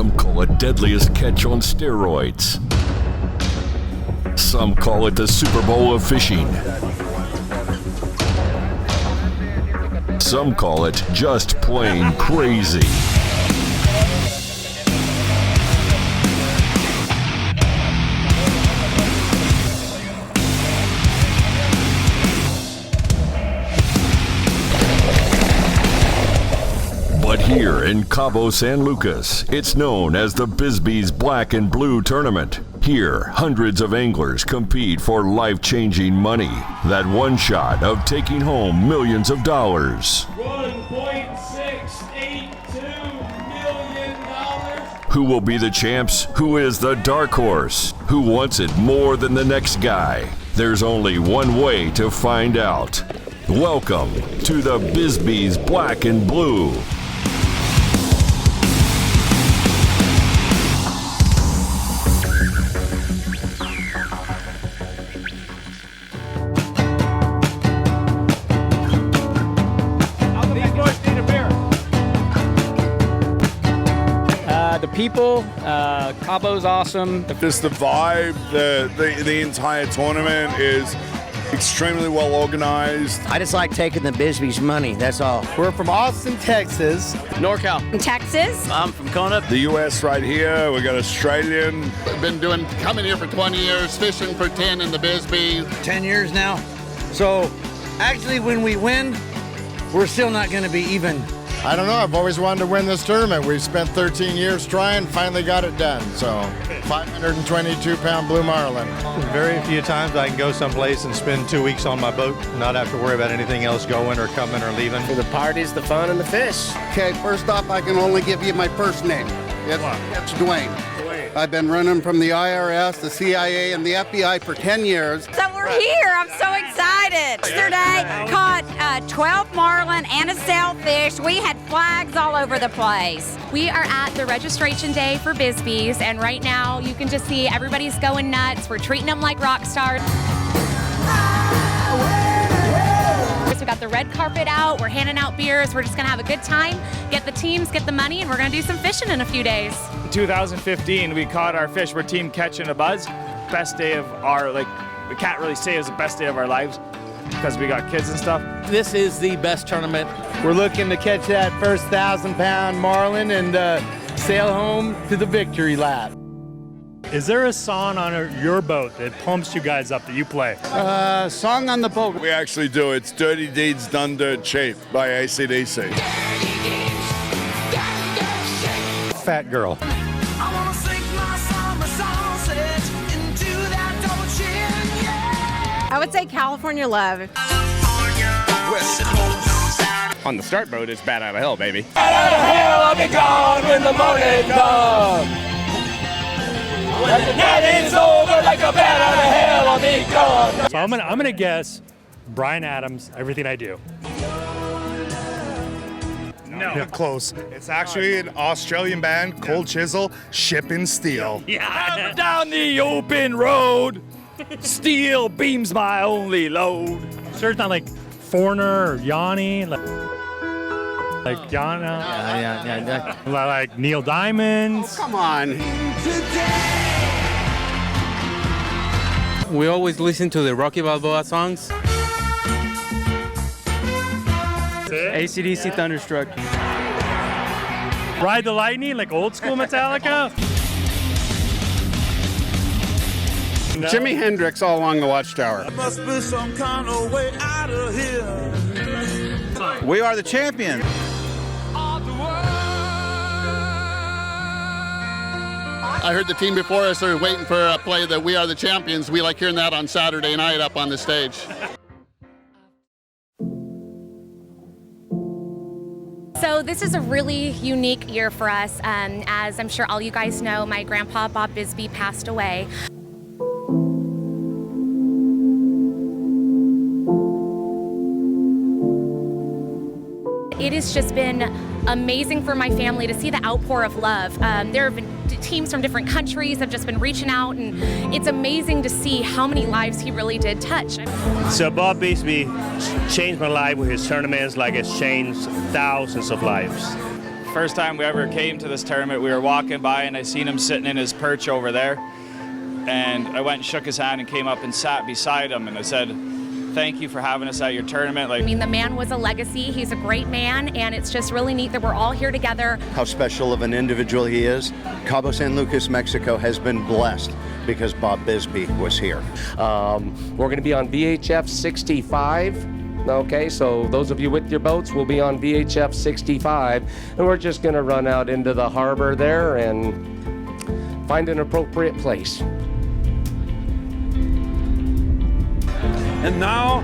Some call it deadliest catch on steroids. Some call it the Super Bowl of fishing. Some call it just plain crazy. But here in Cabo San Lucas, it's known as the Bisbee's Black and Blue Tournament. Here, hundreds of anglers compete for life-changing money. That one shot of taking home millions of dollars. $1.682 million. Who will be the champs? Who is the dark horse? Who wants it more than the next guy? There's only one way to find out. Welcome to the Bisbee's Black and Blue. The people, Cabo's awesome. Just the vibe, the entire tournament is extremely well organized. I just like taking the Bisbee's money, that's all. We're from Austin, Texas. NorCal. Texas. I'm from Kona. The US right here, we got Australian. Been coming here for 20 years, fishing for 10 in the Bisbee. 10 years now. So actually when we win, we're still not going to be even. I don't know, I've always wanted to win this tournament. We've spent 13 years trying, finally got it done. So 522-pound blue marlin. Very few times I can go someplace and spend 2 weeks on my boat, not have to worry about anything else going or coming or leaving. For the parties, the fun, and the fish. Okay, first off, I can only give you my first name. It's Dwayne. I've been running from the IRS, the CIA, and the FBI for 10 years. So we're here. I'm so excited. Yesterday, caught 12 marlin and a sailfish. We had flags all over the place. We are at the registration day for Bisbee's, and right now you can just see everybody's going nuts. We're treating them like rock stars. We got the red carpet out. We're handing out beers. We're just gonna have a good time, get the teams, get the money, and we're gonna do some fishing in a few days. 2015, we caught our fish. We're team catching a buzz. Best day of our, we can't really say it's the best day of our lives because we got kids and stuff. This is the best tournament. We're looking to catch that first 1,000-pound marlin and sail home to the victory lap. Is there a song on your boat that pumps you guys up that you play? Song on the boat. We actually do. It's Dirty Deeds Done Dirt Cheap by AC/DC. Fat girl. I would say California Love. On the start boat, it's bad out of hell, baby. Bad out of hell, I'll be gone when the morning comes. When the night is over, like a bat out of hell, I'll be gone. So I'm gonna guess Bryan Adams, Everything I Do. No. Close. It's actually an Australian band, Cold Chisel, Shipping Steel. Yeah. Down the open road, steel beams my only load. Sure it's not like Foreigner or Yanni, like Yana, Yeah. like Neil Diamond's. Come on. We always listen to the Rocky Balboa songs. AC/DC Thunderstruck. Ride the Lightning, like old school Metallica. No. Jimi Hendrix all along the Watchtower. Must be some kind of way out of here. We are the champions. I heard the team before us are waiting for a play that We Are the Champions. We like hearing that on Saturday night up on the stage. So this is a really unique year for us. As I'm sure all you guys know, my grandpa, Bob Bisbee, passed away. It has just been amazing for my family to see the outpour of love. There have been teams from different countries have just been reaching out, and it's amazing to see how many lives he really did touch. So Bob Bisbee changed my life with his tournaments like it's changed thousands of lives. First time we ever came to this tournament, we were walking by and I seen him sitting in his perch over there. And I went and shook his hand and came up and sat beside him and I said, thank you for having us at your tournament. I mean, the man was a legacy. He's a great man, and it's just really neat that we're all here together. How special of an individual he is. Cabo San Lucas, Mexico has been blessed because Bob Bisbee was here. We're going to be on VHF 65. Okay, so those of you with your boats will be on VHF 65, and we're just going to run out into the harbor there and find an appropriate place. And now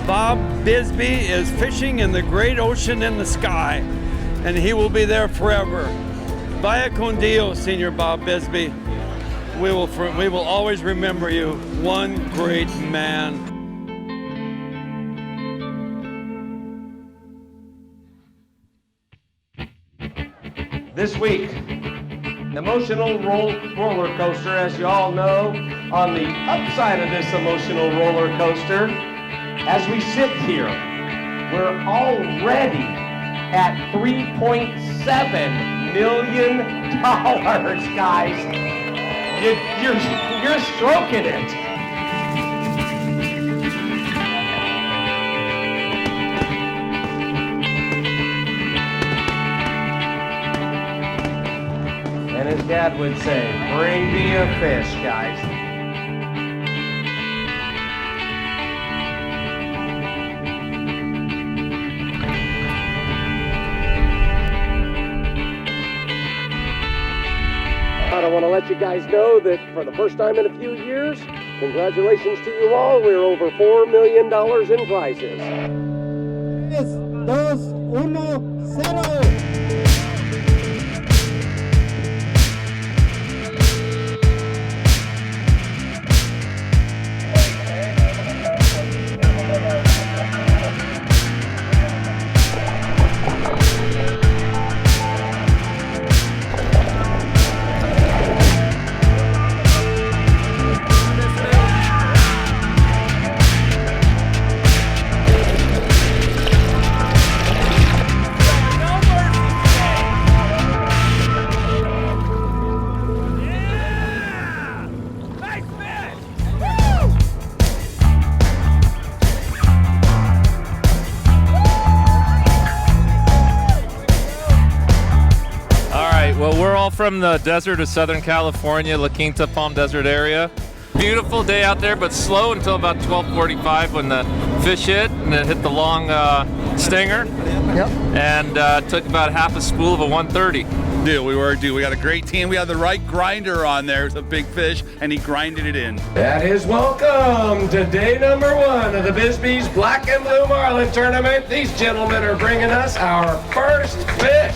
Bob Bisbee is fishing in the great ocean in the sky, and he will be there forever. Vaya con Dios, Senior Bob Bisbee. We will always remember you, one great man. This week, emotional roller coaster, as you all know. On the upside of this emotional roller coaster, as we sit here, we're already at $3.7 million, guys. You're stroking it. And his dad would say, bring me a fish, guys. I want to let you guys know that for the first time in a few years, congratulations to you all. We're over $4 million in prizes. 3, 2, 1, 0. Well, we're all from the desert of Southern California, La Quinta, Palm Desert area. Beautiful day out there, but slow until about 12:45 when the fish hit, and it hit the long stinger. Yep. And took about half a spool of a 130. We got a great team. We had the right grinder on there. It was a big fish, and he grinded it in. That is welcome to day number 1 of the Bisbee's Black and Blue Marlin Tournament. These gentlemen are bringing us our first fish.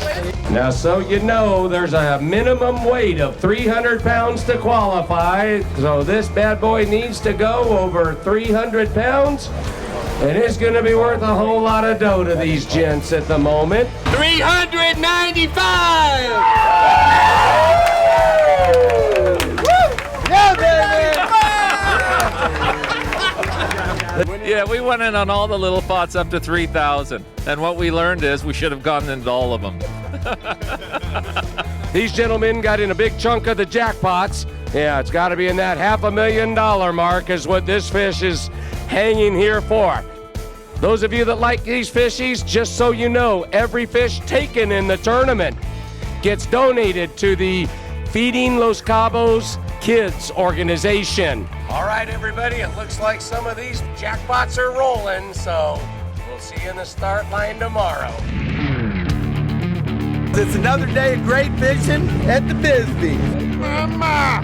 Now, so you know, there's a minimum weight of 300 pounds to qualify, so this bad boy needs to go over 300 pounds, and it's going to be worth a whole lot of dough to these gents at the moment. 395! Yeah, we went in on all the little pots up to 3,000, and what we learned is we should have gone into all of them. These gentlemen got in a big chunk of the jackpots. Yeah, it's got to be in that $500,000 mark is what this fish is hanging here for. Those of you that like these fishies, just so you know, every fish taken in the tournament gets donated to the Feeding Los Cabos Kids organization. All right, everybody, it looks like some of these jackpots are rolling, so we'll see you in the start line tomorrow. It's another day of great fishing at the Bisbee. Mama!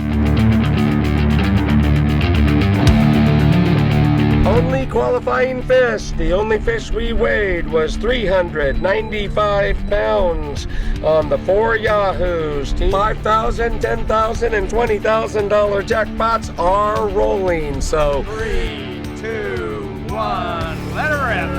Only qualifying fish. The only fish we weighed was 395 pounds on the 4 Yahoos. $5,000, $10,000, and $20,000 jackpots are rolling. So 3, 2, 1, let her rip.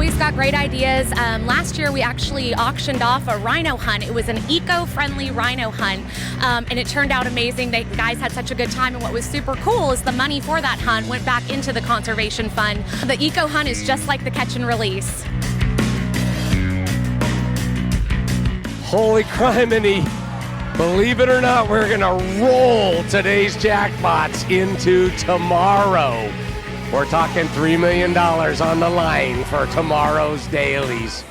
always got great ideas. Last year we actually auctioned off a rhino hunt. It was an eco-friendly rhino hunt, and it turned out amazing. The guys had such a good time, and what was super cool is the money for that hunt went back into the conservation fund. The eco hunt is just like the catch and release. Holy criminy. Believe it or not, we're gonna roll today's jackpots into tomorrow. We're talking $3 million on the line for tomorrow's dailies.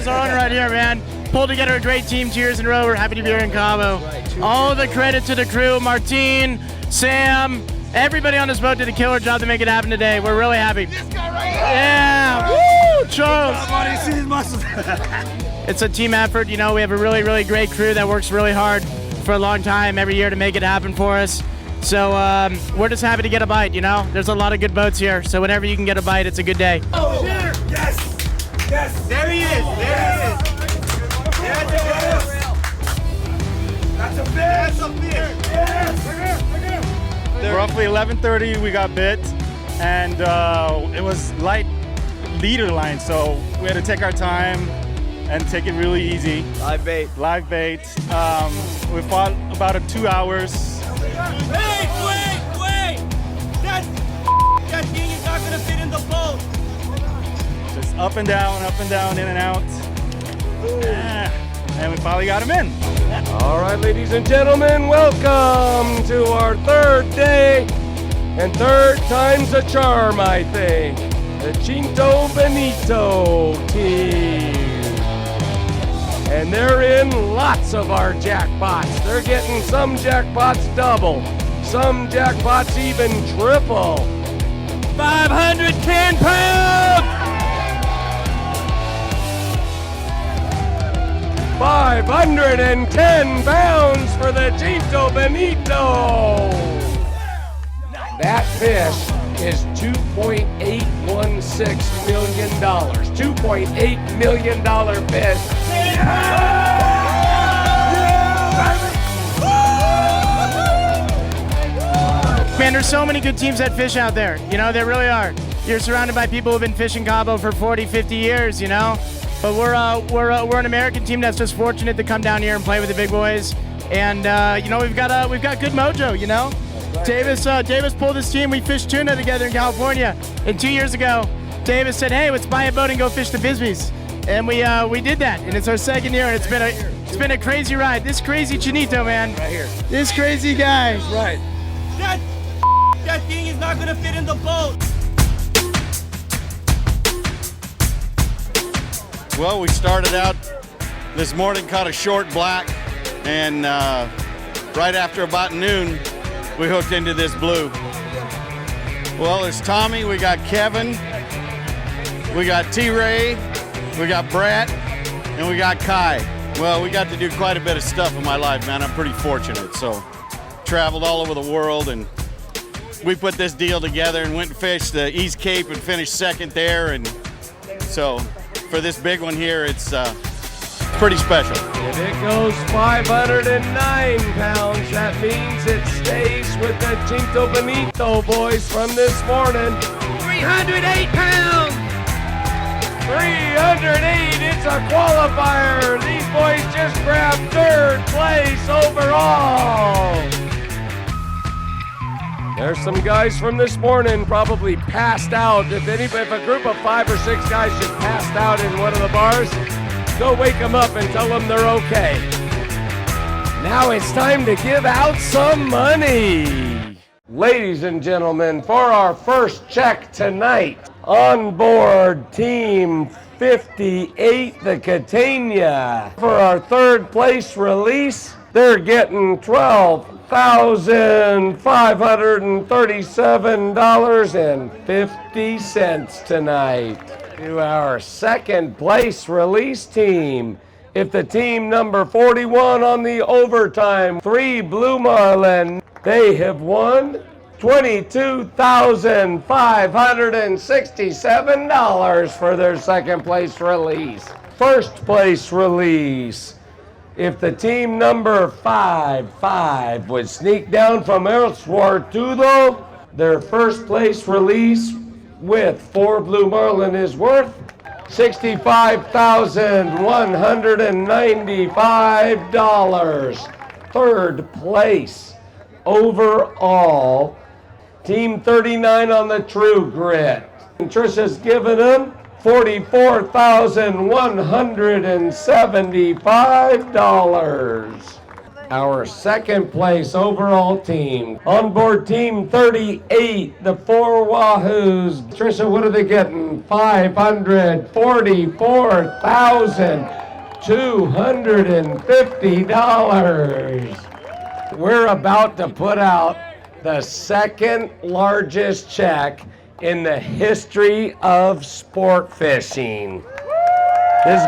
Right here, man. Pulled together a great team 2 years in a row. We're happy to be here in Cabo. All the credit to the crew, Martine, Sam, everybody on this boat did a killer job to make it happen today. We're really happy. This guy right here. Yeah, woo, Charles. It's a team effort. You know, we have a really, really great crew that works really hard for a long time every year to make it happen for us. So we're just happy to get a bite, you know? There's a lot of good boats here, so whenever you can get a bite, it's a good day. Oh, yes! Yes! There he is! There he is! Yes, that's a fish! That's a fish! Yes! Roughly 11:30, we got bit, and it was light leader line, so we had to take our time and take it really easy. Live bait. Live bait. We fought about 2 hours. Wait! That thing is not gonna fit in the boat! Just up and down, in and out. And we finally got him in. All right, ladies and gentlemen, welcome to our third day, and third time's a charm, I think. The Cinto Benito team. And they're in lots of our jackpots. They're getting some jackpots double, some jackpots even triple. 510 pounds! 510 pounds for the Cinto Benito. That fish is $2.816 million. $2.8 million fish. Man, there's so many good teams that fish out there. You know, there really are. You're surrounded by people who've been fishing Cabo for 40, 50 years, you know? But we're an American team that's just fortunate to come down here and play with the big boys. And you know, we've got good mojo, you know? Davis pulled his team. We fished tuna together in California. And 2 years ago, Davis said, "Hey, let's buy a boat and go fish the Bisbees." And we did that. And it's our second year. And it's been a crazy ride. This crazy Chinito, man. Right here. This crazy guy. Right. That thing is not gonna fit in the boat. Well, we started out this morning, caught a short black, and right after about noon, we hooked into this blue. Well, there's Tommy, we got Kevin, we got T-Ray, we got Brett, and we got Kai. Well, we got to do quite a bit of stuff in my life, man. I'm pretty fortunate. So, traveled all over the world, and we put this deal together and went and fished the East Cape and finished second there. And so, for this big one here, it's pretty special. If it goes 509 pounds, that means it stays with the Cinto Benito boys from this morning. 308 pounds! 308, it's a qualifier. These boys just grabbed third place overall. There's some guys from this morning probably passed out. If a group of 5 or 6 guys just passed out in one of the bars, go wake them up and tell them they're okay. Now it's time to give out some money. Ladies and gentlemen, for our first check tonight, on board Team 58, the Catania. For our third place release, They're getting $12,537.50 tonight. To our second place release team. If the team number 41 on the overtime, 3 Blue Marlin, they have won $22,567 for their second place release. First place release. If the team number 5 would sneak down from El Suertudo, their first place release with 4 Blue Marlin is worth $65,195. Third place overall, Team 39 on the True Grit. And Trisha's given them $44,175. Our second place overall team, on board Team 38, the 4 Wahoos. Trisha, what are they getting? $544,250. We're about to put out the second largest check in the history of sport fishing. This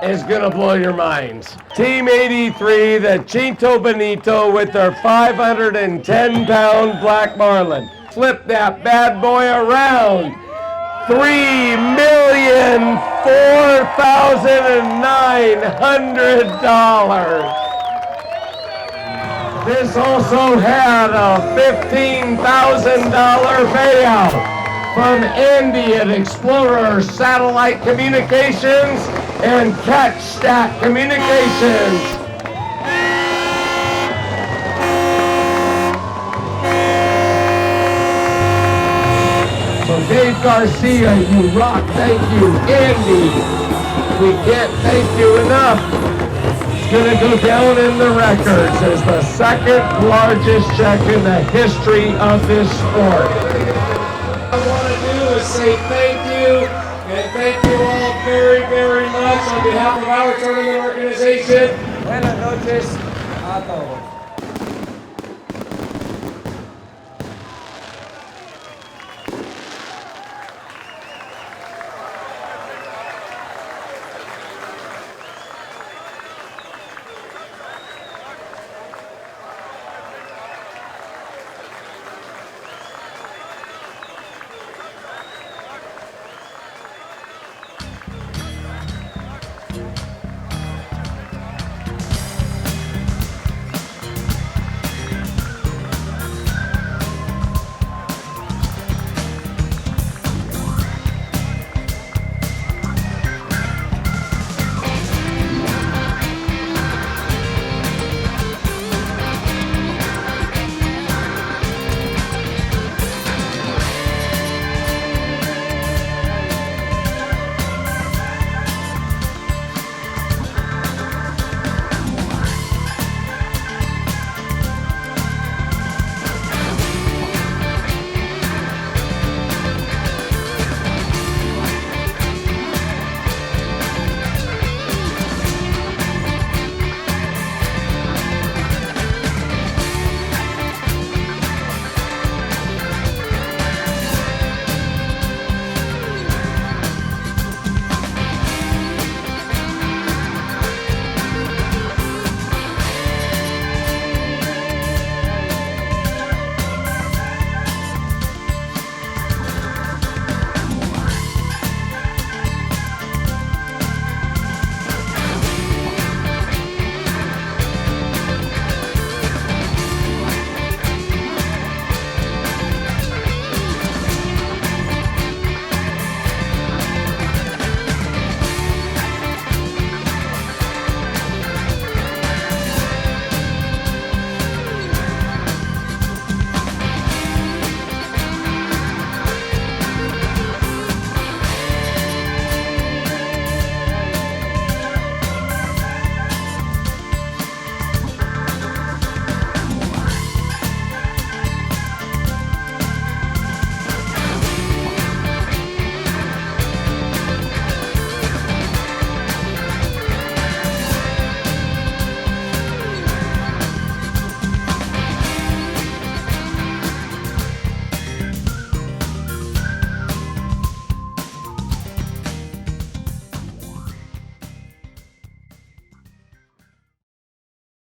is gonna blow your minds. Team 83, the Chinto Benito with their 510-pound black marlin. Flip that bad boy around. $3,004,900. This also had a $15,000 payout from Andy at Explorer Satellite Communications and Catch Stack Communications. So Dave Garcia, you rock. Thank you, Andy. We can't thank you enough. It's gonna go down in the records as the second largest check in the history of this sport. What I want to do is say thank you, and thank you all very, very much on behalf of our tournament organization. Buenas noches a todos.